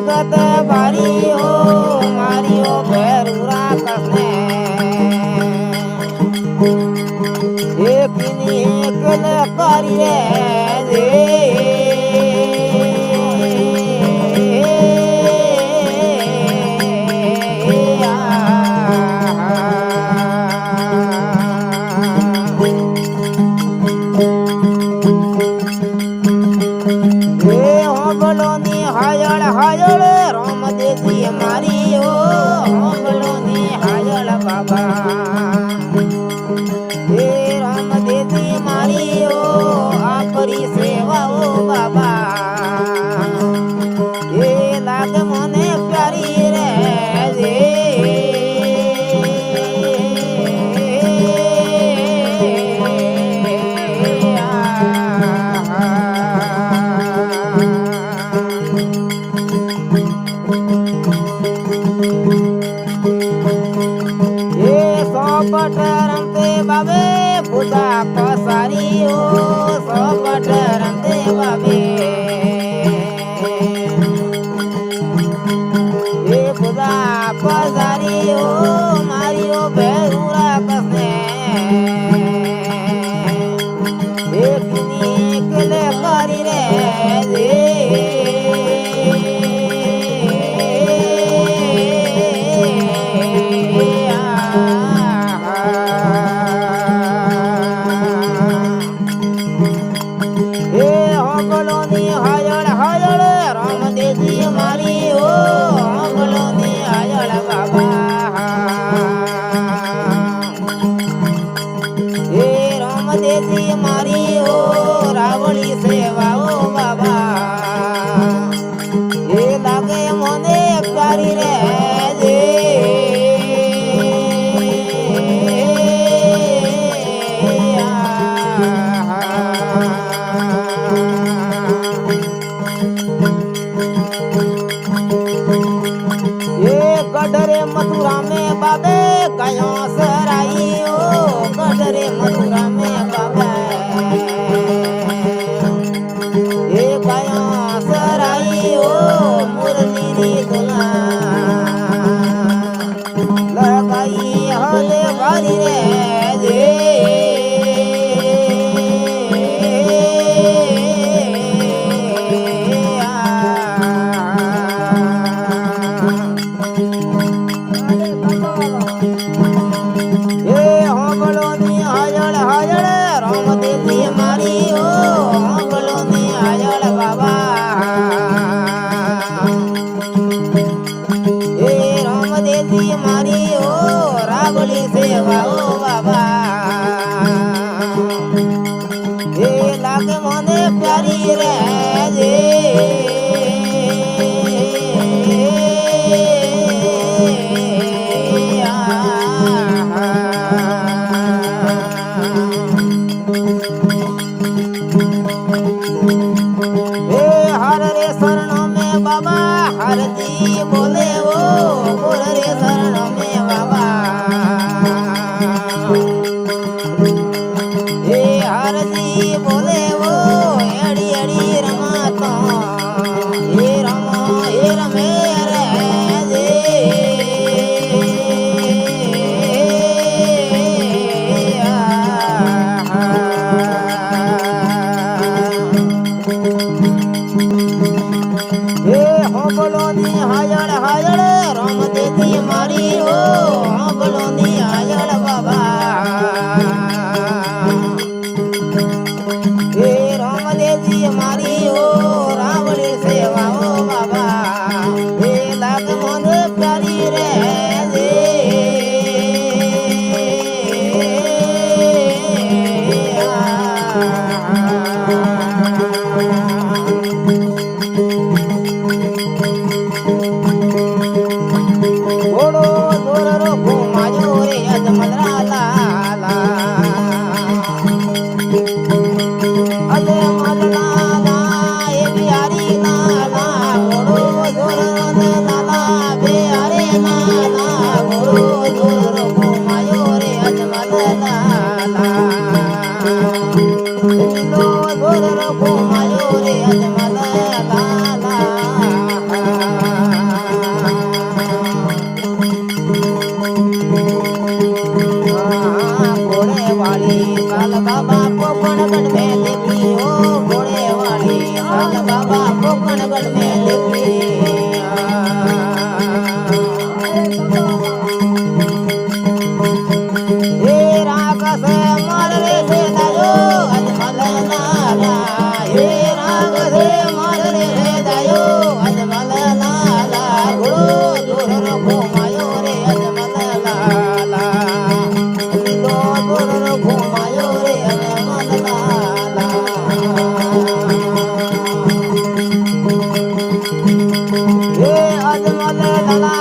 जगत बारियो मारियो भैरूरा कसने एक ने करिए हायल हायल राम देवी मारी ओ बोलोनी हायल बाबा हे राम देवी मारी ओ आपरी सेवा ओ बाबा हे लाग मने प्यारी रे रमते बाबे पूजा पसारी ओ सोपट रमते बाबे ये पूजा पसारी ओ मारियो भैरूरा कसने एक निकले करी रे देसी मारी ओ रावणी सेवा ओ बाबा ये लागे मने प्यारी रे ये गडरे मथुरा में बाबे कयो सराई ओ गडरे मथुरा में बाबा ये कयो सराई ओ मुरली दुला लगाई हले बारी रे मारी ओ रावली सेवा ओ बाबा ये लागे मने प्यारी रे हर रे शरण में बाबा हर जी बोले वो बोल रे शरण में बाबा हे हर जी बोले वो एड़ी एड़ी रमा तो हे रमो हे रमे रे बोलोनी हायल हायल राम देवी मारी ओ बोलोनी हायल बाबा हे राम देवी मारी ओ रावणी सेवा ओ बाबा हे लाग मन प्यारी रे घोड़ो जोर रो घुमायो रे अजमल ला ला अज बाबा कोकणगढ़ में लिखी हे रागस मार रे से दायो अजमल लाला हे रागस मार रे से दायो अजमल लाला घोड़ो दूर रखो मायो रे अजमल लाला दो दूर रखो मायो रे अजमल लाला हे अजमल लाला